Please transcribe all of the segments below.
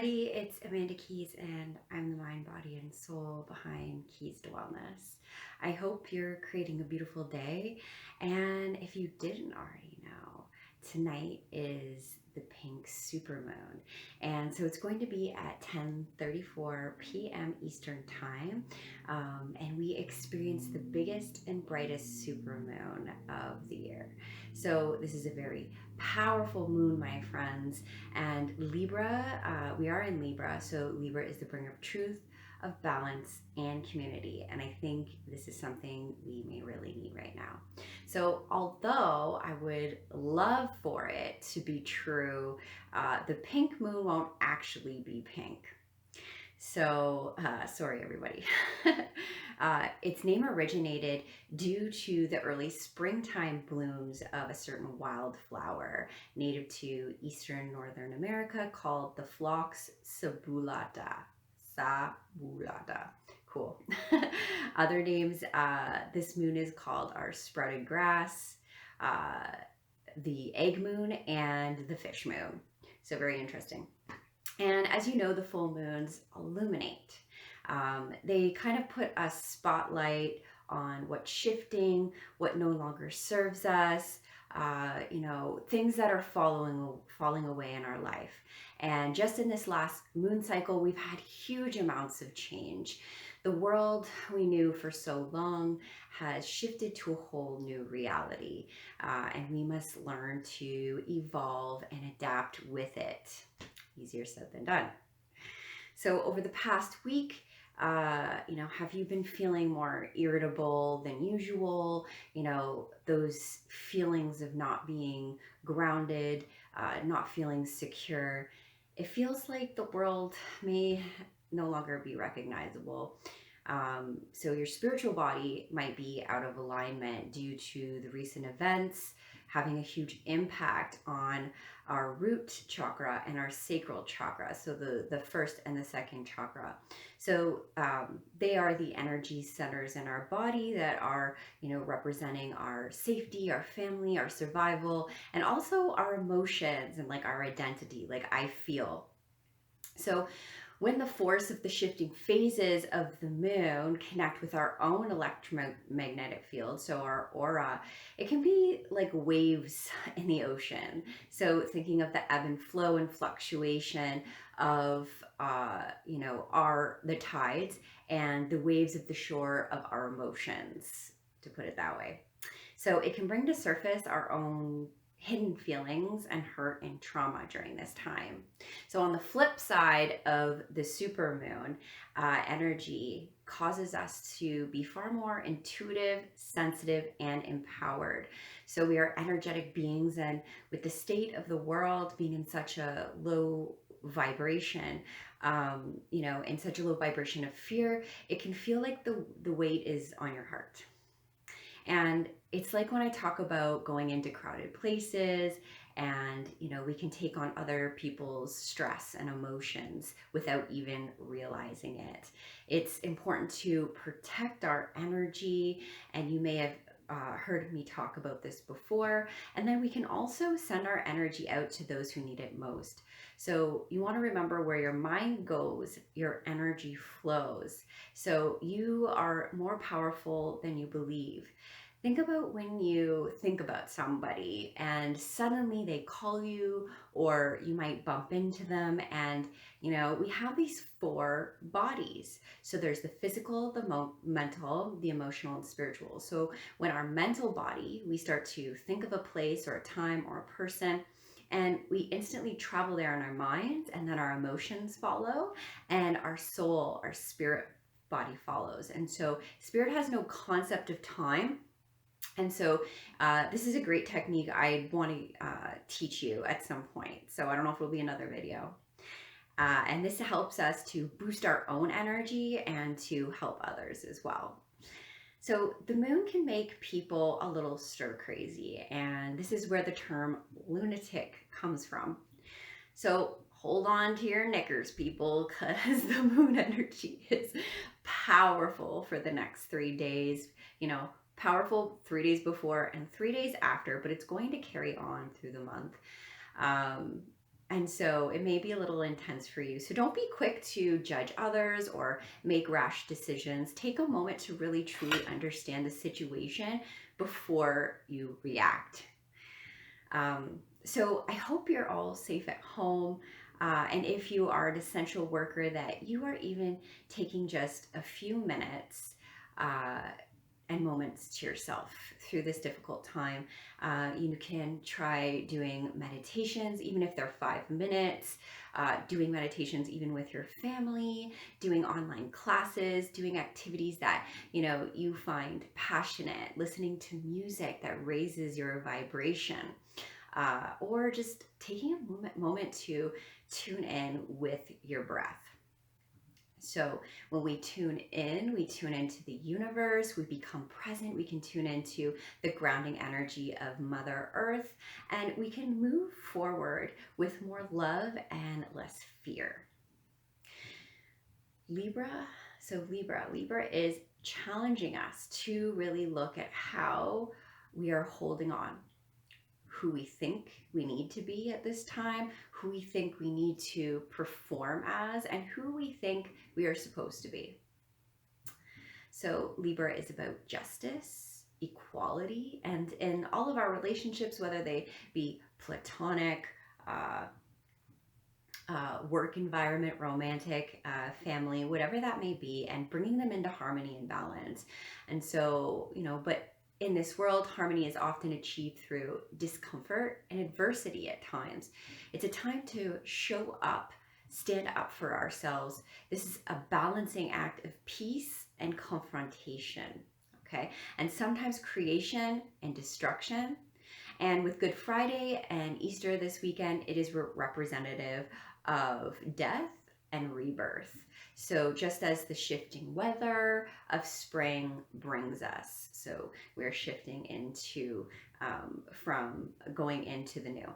everybody, it's Amanda Keays, and I'm the mind, body, and soul behind Keays to Wellness. I hope you're creating a beautiful day, and if you didn't already know, tonight is the Pink Supermoon, and so it's going to be at 10:34 p.m. Eastern Time, and we experience the biggest and brightest supermoon of the year. So this is a very powerful moon, my friends. And Libra, we are in Libra, so Libra is the bringer of truth, of balance, and community. And I think this is something we may really need right now. So, although I would love for it to be true, the pink moon won't actually be pink. So, sorry, everybody. Its name originated due to the early springtime blooms of a certain wildflower native to eastern Northern America called the Phlox sabulata. Sabulata. Cool. Other names, this moon is called our sprouted grass, the egg moon, and the fish moon. So, very interesting. And as you know, the full moons illuminate. They kind of put a spotlight on what's shifting, what no longer serves us, things that are falling away in our life. And just in this last moon cycle, we've had huge amounts of change. The world we knew for so long has shifted to a whole new reality, and we must learn to evolve and adapt with it. Easier said than done. So over the past week, have you been feeling more irritable than usual? Those feelings of not being grounded, not feeling secure. It feels like the world may no longer be recognizable. So your spiritual body might be out of alignment due to the recent events having a huge impact on our root chakra and our sacral chakra, so the first and the second chakra. So they are the energy centers in our body that are, representing our safety, our family, our survival, and also our emotions and like our identity, like I feel. So when the force of the shifting phases of the moon connect with our own electromagnetic field, so our aura, it can be like waves in the ocean. So thinking of the ebb and flow and fluctuation of, the tides and the waves of the shore of our emotions, to put it that way. So it can bring to surface our own hidden feelings and hurt and trauma during this time. So on the flip side of the supermoon, energy causes us to be far more intuitive, sensitive, and empowered. So we are energetic beings, and with the state of the world being in such a low vibration, in such a low vibration of fear, it can feel like the weight is on your heart. And it's like when I talk about going into crowded places and, we can take on other people's stress and emotions without even realizing it. It's important to protect our energy, and you may have heard me talk about this before. And then we can also send our energy out to those who need it most. So you want to remember, where your mind goes, your energy flows. So you are more powerful than you believe. Think about when you think about somebody and suddenly they call you, or you might bump into them, and we have these 4 bodies. So there's the physical, the mental, the emotional, and spiritual. So when our mental body, we start to think of a place or a time or a person, and we instantly travel there in our minds, and then our emotions follow, and our soul, our spirit body follows. And so spirit has no concept of time. And so this is a great technique I want to teach you at some point. So I don't know if it'll be another video. And this helps us to boost our own energy and to help others as well. So the moon can make people a little stir crazy, and this is where the term lunatic comes from. So hold on to your knickers, people, because the moon energy is powerful for the next 3 days. Powerful 3 days before and 3 days after, but it's going to carry on through the month. And so it may be a little intense for you. So don't be quick to judge others or make rash decisions. Take a moment to really truly understand the situation before you react. So I hope you're all safe at home. And if you are an essential worker, that you are even taking just a few minutes and moments to yourself through this difficult time. You can try doing meditations, even if they're 5 minutes, doing meditations even with your family, doing online classes, doing activities that you find passionate, listening to music that raises your vibration, or just taking a moment to tune in with your breath. So when we tune into the universe, we become present, we can tune into the grounding energy of Mother Earth, and we can move forward with more love and less fear. Libra is challenging us to really look at how we are holding on, who we think we need to be at this time, who we think we need to perform as, and who we think we are supposed to be. So Libra is about justice, equality, and in all of our relationships, whether they be platonic, work environment, romantic, family, whatever that may be, and bringing them into harmony and balance. And so, but in this world, harmony is often achieved through discomfort and adversity at times. It's a time to show up, stand up for ourselves. This is a balancing act of peace and confrontation, okay? And sometimes creation and destruction. And with Good Friday and Easter this weekend, it is representative of death and rebirth. So just as the shifting weather of spring brings us, so we're shifting into from going into the new.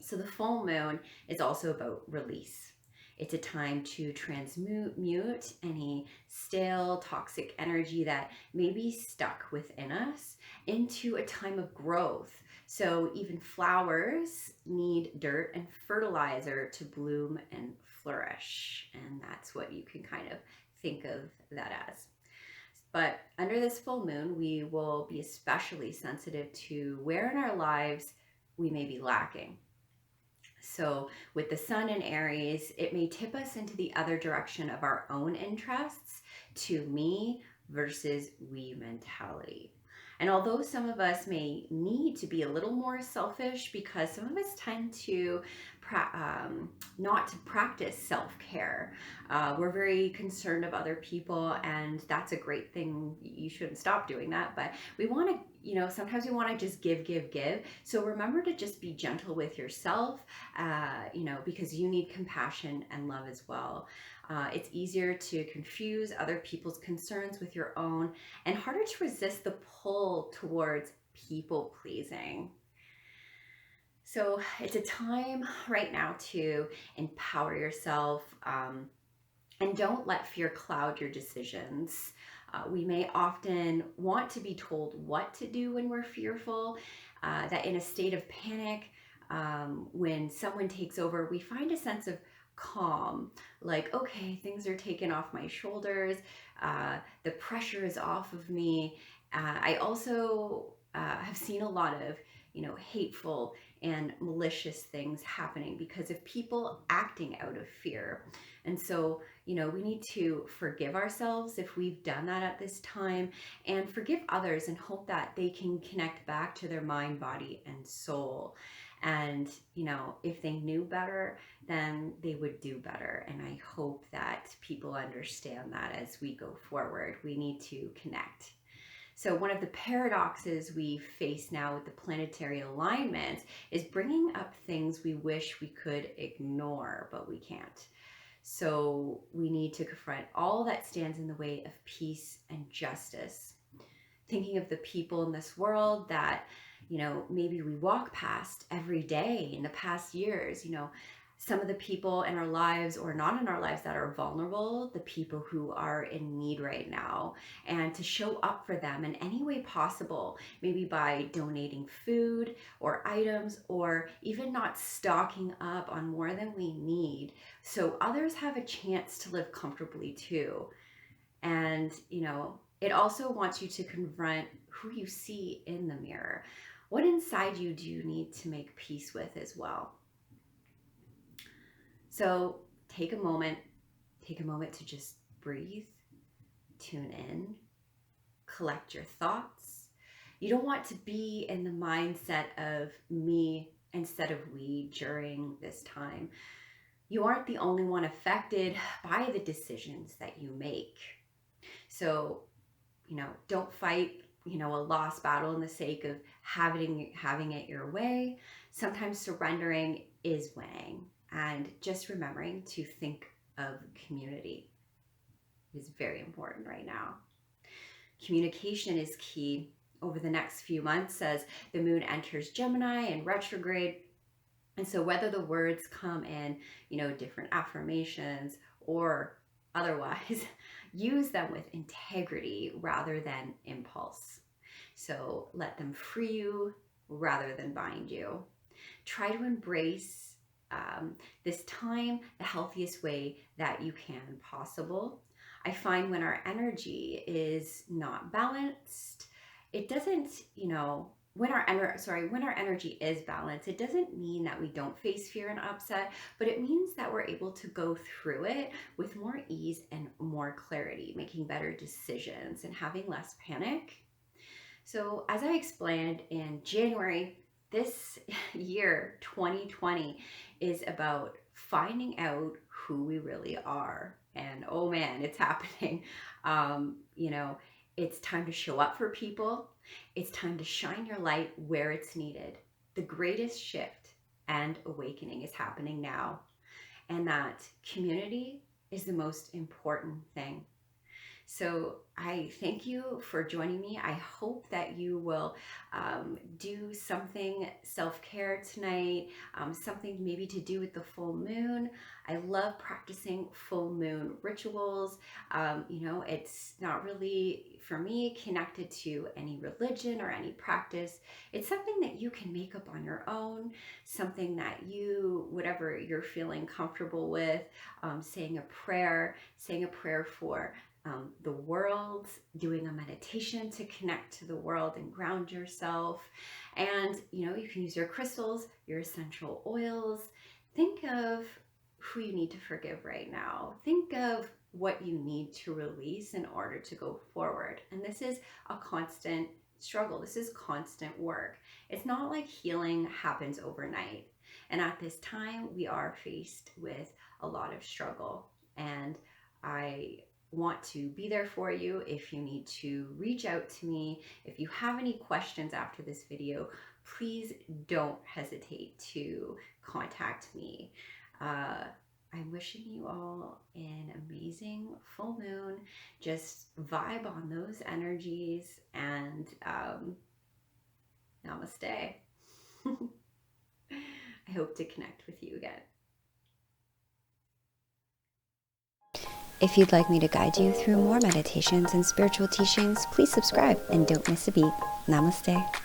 So the full moon is also about release. It's a time to transmute any stale, toxic energy that may be stuck within us into a time of growth. So even flowers need dirt and fertilizer to bloom and flourish. And that's what you can kind of think of that as. But under this full moon, we will be especially sensitive to where in our lives we may be lacking. So with the sun in Aries, it may tip us into the other direction of our own interests, to me versus we mentality. And although some of us may need to be a little more selfish, because some of us tend to not to practice self-care. We're very concerned of other people, and that's a great thing. You shouldn't stop doing that, but we want to, sometimes we want to just give. So remember to just be gentle with yourself, because you need compassion and love as well. It's easier to confuse other people's concerns with your own, and harder to resist the pull towards people pleasing. So it's a time right now to empower yourself, and don't let fear cloud your decisions. We may often want to be told what to do when we're fearful, that in a state of panic, when someone takes over, we find a sense of calm, like, okay, things are taken off my shoulders, the pressure is off of me. I also have seen a lot of hateful and malicious things happening because of people acting out of fear. And so, we need to forgive ourselves if we've done that at this time, and forgive others and hope that they can connect back to their mind, body, and soul. And, if they knew better, then they would do better. And I hope that people understand that as we go forward. We need to connect. So one of the paradoxes we face now with the planetary alignments is bringing up things we wish we could ignore, but we can't. So we need to confront all that stands in the way of peace and justice. Thinking of the people in this world that, maybe we walk past every day in the past years, some of the people in our lives or not in our lives that are vulnerable, the people who are in need right now, and to show up for them in any way possible, maybe by donating food or items, or even not stocking up on more than we need, so others have a chance to live comfortably too. And, it also wants you to confront who you see in the mirror. What inside you do you need to make peace with as well? So take a moment to just breathe, tune in, collect your thoughts. You don't want to be in the mindset of me instead of we during this time. You aren't the only one affected by the decisions that you make. So, don't fight, a lost battle in the sake of having it your way. Sometimes surrendering is winning. And just remembering to think of community is very important right now. Communication is key over the next few months as the moon enters Gemini in retrograde. And so whether the words come in, different affirmations or otherwise, use them with integrity rather than impulse. So let them free you rather than bind you. Try to embrace this time the healthiest way that you can possible. I find when our energy is not balanced, it doesn't, when our energy is balanced, it doesn't mean that we don't face fear and upset, but it means that we're able to go through it with more ease and more clarity, making better decisions and having less panic. So as I explained in January, this year, 2020, is about finding out who we really are. And oh man, it's happening. It's time to show up for people. It's time to shine your light where it's needed. The greatest shift and awakening is happening now. And that community is the most important thing. So I thank you for joining me. I hope that you will do something self-care tonight, something maybe to do with the full moon. I love practicing full moon rituals. It's not really, for me, connected to any religion or any practice. It's something that you can make up on your own, something that whatever you're feeling comfortable with, saying a prayer for the world, doing a meditation to connect to the world and ground yourself. And, you can use your crystals, your essential oils. Think of who you need to forgive right now. Think of what you need to release in order to go forward. And this is a constant struggle. This is constant work. It's not like healing happens overnight. And at this time, we are faced with a lot of struggle. And I want to be there for you. If you need to reach out to me, if you have any questions after this video, please don't hesitate to contact me. I'm wishing you all an amazing full moon. Just vibe on those energies and namaste. I hope to connect with you again. If you'd like me to guide you through more meditations and spiritual teachings, please subscribe and don't miss a beat. Namaste.